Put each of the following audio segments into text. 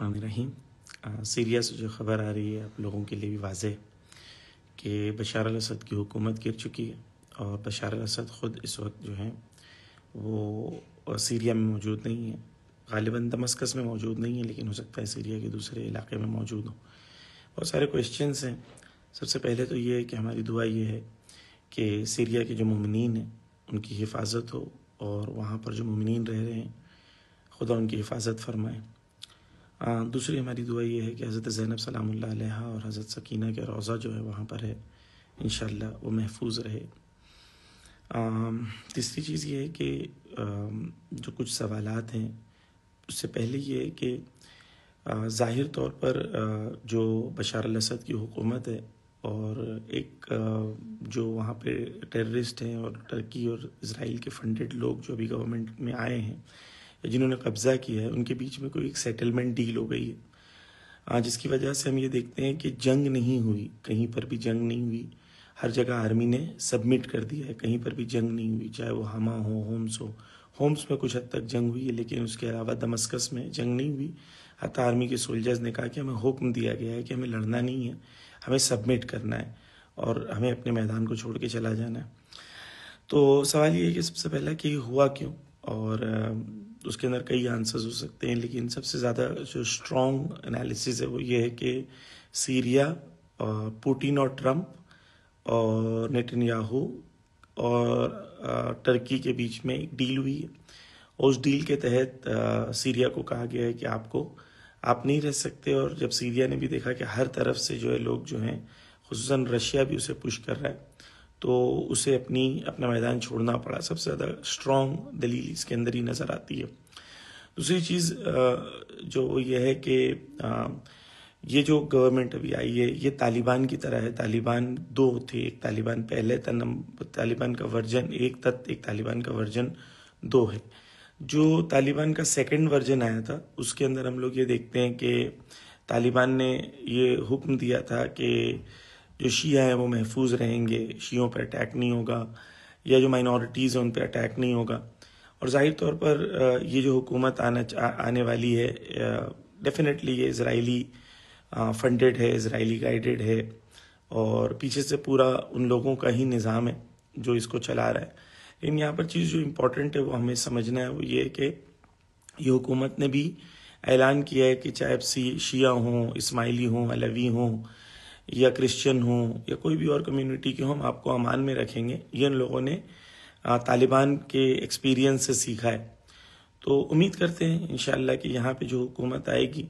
الرحمن الرحیم۔ سیریا سے جو خبر آ رہی ہے آپ لوگوں کے لیے بھی واضح کہ بشار الاسد کی حکومت گر چکی ہے، اور بشار الاسد خود اس وقت جو ہیں وہ سیریا میں موجود نہیں ہے، غالباً دمسکس میں موجود نہیں ہے، لیکن ہو سکتا ہے سیریا کے دوسرے علاقے میں موجود ہوں۔ بہت سارے کویشچنس ہیں۔ سب سے پہلے تو یہ ہے کہ ہماری دعا یہ ہے کہ سیریا کے جو مومنین ہیں ان کی حفاظت ہو، اور وہاں پر جو مومنین رہ رہے ہیں خدا ان کی حفاظت فرمائے۔ دوسری ہماری دعا یہ ہے کہ حضرت زینب سلام اللہ علیہا اور حضرت سکینہ کے روضہ جو ہے وہاں پر ہے، انشاءاللہ وہ محفوظ رہے۔ تیسری چیز یہ ہے کہ جو کچھ سوالات ہیں اس سے پہلے یہ ہے کہ ظاہر طور پر جو بشار الاسد کی حکومت ہے اور ایک جو وہاں پہ ٹیررسٹ ہیں اور ترکی اور اسرائیل کے فنڈڈ لوگ جو ابھی گورنمنٹ میں آئے ہیں یا جنہوں نے قبضہ کیا ہے، ان کے بیچ میں کوئی ایک سیٹلمنٹ ڈیل ہو گئی ہے، جس کی وجہ سے ہم یہ دیکھتے ہیں کہ جنگ نہیں ہوئی، کہیں پر بھی جنگ نہیں ہوئی، ہر جگہ آرمی نے سبمٹ کر دیا ہے، کہیں پر بھی جنگ نہیں ہوئی، چاہے وہ ہما ہو، ہومس میں کچھ حد تک جنگ ہوئی ہے، لیکن اس کے علاوہ دمسکس میں جنگ نہیں ہوئی۔ حتیٰ آرمی کے سولجرز نے کہا کہ ہمیں حکم دیا گیا ہے کہ ہمیں لڑنا نہیں ہے، ہمیں سبمٹ کرنا ہے اور ہمیں اپنے میدان کو چھوڑ کے چلا جانا ہے۔ تو سوال یہ ہے کہ سب سے پہلا کہ یہ ہوا کیوں، اور اس کے اندر کئی آنسرز ہو سکتے ہیں، لیکن سب سے زیادہ جو اسٹرانگ انالیسز ہے وہ یہ ہے کہ سیریا، پوٹین اور ٹرمپ اور نیتنیاہو اور ترکی کے بیچ میں ایک ڈیل ہوئی ہے، اور اس ڈیل کے تحت سیریا کو کہا گیا ہے کہ آپ نہیں رہ سکتے، اور جب سیریا نے بھی دیکھا کہ ہر طرف سے جو ہے لوگ جو ہیں خصوصاً رشیا بھی اسے پش کر رہا ہے، تو اسے اپنا میدان چھوڑنا پڑا۔ سب سے زیادہ اسٹرانگ دلیل اس کے اندر ہی نظر آتی ہے۔ دوسری چیز جو یہ ہے کہ یہ جو گورنمنٹ ابھی آئی ہے یہ طالبان کی طرح ہے۔ طالبان دو تھے، ایک طالبان پہلے تھا، طالبان کا ورژن 1 تھا، ایک طالبان کا ورژن 2 ہے۔ جو طالبان کا سیکنڈ ورژن آیا تھا اس کے اندر ہم لوگ یہ دیکھتے ہیں کہ طالبان نے یہ حکم دیا تھا کہ جو شیعہ ہیں وہ محفوظ رہیں گے، شیعوں پہ اٹیک نہیں ہوگا، یا جو مائنورٹیز ہیں ان پہ اٹیک نہیں ہوگا، اور ظاہر طور پر یہ جو حکومت آنے والی ہے ڈیفینیٹلی یہ اسرائیلی فنڈڈ ہے، اسرائیلی گائیڈڈ ہے، اور پیچھے سے پورا ان لوگوں کا ہی نظام ہے جو اس کو چلا رہا ہے۔ لیکن یہاں پر چیز جو امپورٹنٹ ہے وہ ہمیں سمجھنا ہے، وہ یہ ہے کہ یہ حکومت نے بھی اعلان کیا ہے کہ چاہے شیعہ ہوں، اسماعیلی ہوں، علوی ہوں، یا کرسچن ہوں، یا کوئی بھی اور کمیونٹی کے ہوں، ہم آپ کو امان میں رکھیں گے۔ یہ ان لوگوں نے طالبان کے ایکسپیرینس سے سیکھا ہے۔ تو امید کرتے ہیں انشاءاللہ کہ یہاں پہ جو حکومت آئے گی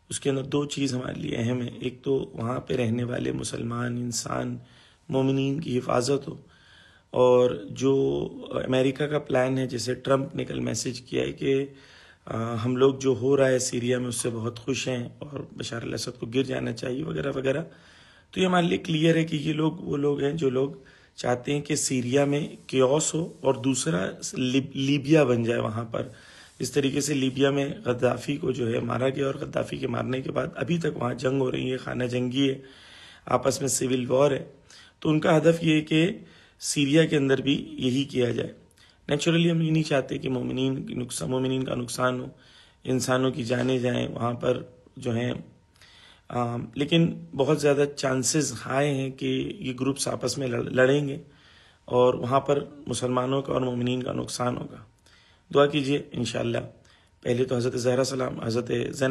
اس کے اندر 2 چیز ہمارے لیے اہم ہے۔ ایک تو وہاں پہ رہنے والے مسلمان انسان مومنین کی حفاظت ہو، اور جو امریکہ کا پلان ہے، جیسے ٹرمپ نے کل میسج کیا ہے کہ ہم لوگ جو ہو رہا ہے سیریا میں اس سے بہت خوش ہیں اور بشار الاسد کو گر جانا چاہیے وغیرہ وغیرہ، تو یہ ہمارے لیے کلیئر ہے کہ یہ لوگ وہ لوگ ہیں جو لوگ چاہتے ہیں کہ سیریا میں کیوس ہو، اور دوسرا لیبیا بن جائے وہاں پر۔ اس طریقے سے لیبیا میں غدافی کو جو ہے مارا گیا، اور غدافی کے مارنے کے بعد ابھی تک وہاں جنگ ہو رہی ہے، خانہ جنگی ہے، آپس میں سول وار ہے۔ تو ان کا ہدف یہ ہے کہ سیریا کے اندر بھی یہی کیا جائے۔ نیچرلی ہم یہ نہیں چاہتے کہ مومنین کا نقصان ہو، انسانوں کی جانیں جائیں وہاں پر جو ہیں، لیکن بہت زیادہ چانسز ہائی ہیں کہ یہ گروپس آپس میں لڑیں گے، اور وہاں پر مسلمانوں کا اور مومنین کا نقصان ہوگا۔ دعا کیجئے انشاءاللہ۔ پہلے تو حضرت زینب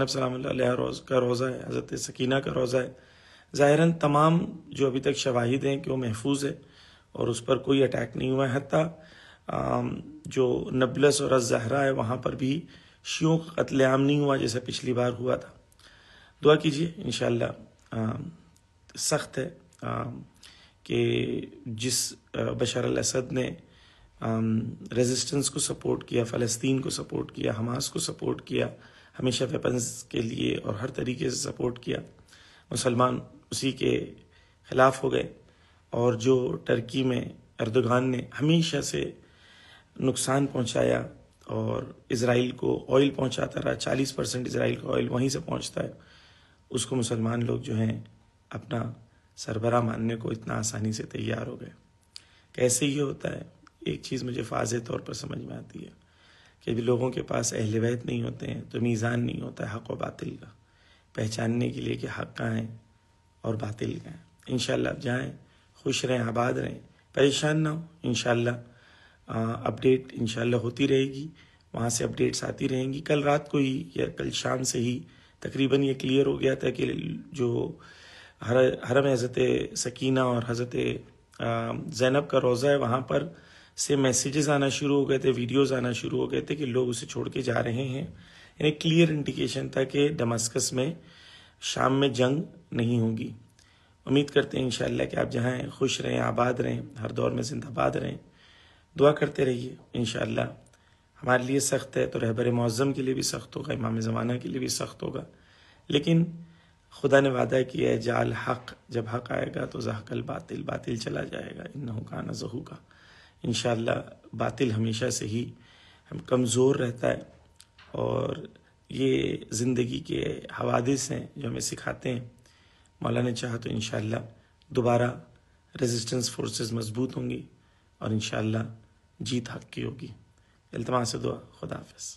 سلام اللہ علیہ کا روضہ ہے، حضرت سکینہ کا روضہ ہے۔ ظاہراً تمام جو ابھی تک شواہد ہیں کہ وہ محفوظ ہے اور اس پر کوئی اٹیک نہیں ہوا ہے، حتیٰ جو نبلس اور الزہرا ہے وہاں پر بھی شیعوں کا قتل عام نہیں ہوا جیسے پچھلی بار ہوا تھا۔ دعا کیجئے انشاءاللہ۔ سخت ہے کہ جس بشار الاسد نے ریزسٹنس کو سپورٹ کیا، فلسطین کو سپورٹ کیا، حماس کو سپورٹ کیا، ہمیشہ ویپنز کے لیے اور ہر طریقے سے سپورٹ کیا، مسلمان اسی کے خلاف ہو گئے، اور جو ترکی میں اردوغان نے ہمیشہ سے نقصان پہنچایا اور اسرائیل کو آئل پہنچاتا رہا، 40% اسرائیل کا آئل وہیں سے پہنچتا ہے، اس کو مسلمان لوگ جو ہیں اپنا سربراہ ماننے کو اتنا آسانی سے تیار ہو گئے۔ کیسے یہ ہوتا ہے؟ ایک چیز مجھے واضح طور پر سمجھ میں آتی ہے کہ بھی لوگوں کے پاس اہل بیت نہیں ہوتے ہیں تو میزان نہیں ہوتا ہے حق و باطل کا۔ پہچاننے کے لیے کہ حق کہاں ہے اور باطل کہاں ہے۔ انشاءاللہ آپ جائیں، خوش رہیں، آباد رہیں، پریشان نہ ہو۔ انشاءاللہ اپڈیٹ انشاءاللہ ہوتی رہے گی، وہاں سے اپڈیٹس آتی رہیں گی۔ کل رات کو ہی یا کل شام سے ہی تقریباً یہ کلیئر ہو گیا تھا کہ جو حرم حضرت سکینہ اور حضرت زینب کا روضہ ہے وہاں پر سے میسیجز آنا شروع ہو گئے تھے، ویڈیوز آنا شروع ہو گئے تھے کہ لوگ اسے چھوڑ کے جا رہے ہیں۔ یعنی کلیئر انڈیکیشن تھا کہ دمسکس میں شام میں جنگ نہیں ہوگی۔ امید کرتے ہیں انشاءاللہ کہ آپ جہاں ہیں خوش رہیں، آباد رہیں، ہر دور میں زندہ باد رہیں۔ دعا کرتے رہیے، انشاءاللہ ہمارے لیے سخت ہے تو رہبر معظم کے لیے بھی سخت ہوگا، امام زمانہ کے لیے بھی سخت ہوگا، لیکن خدا نے وعدہ کیا ہے جعل حق، جب حق آئے گا تو زہق الباطل، باطل چلا جائے گا، انہ کان زہوقا۔ انشاءاللہ باطل ہمیشہ سے ہی ہم کمزور رہتا ہے، اور یہ زندگی کے حوادث ہیں جو ہمیں سکھاتے ہیں۔ مولا نے چاہا تو انشاءاللہ دوبارہ ریزسٹنس فورسز مضبوط ہوں گی اور انشاءاللہ جیت حق کی ہوگی۔ التماس دعا، خدا حافظ۔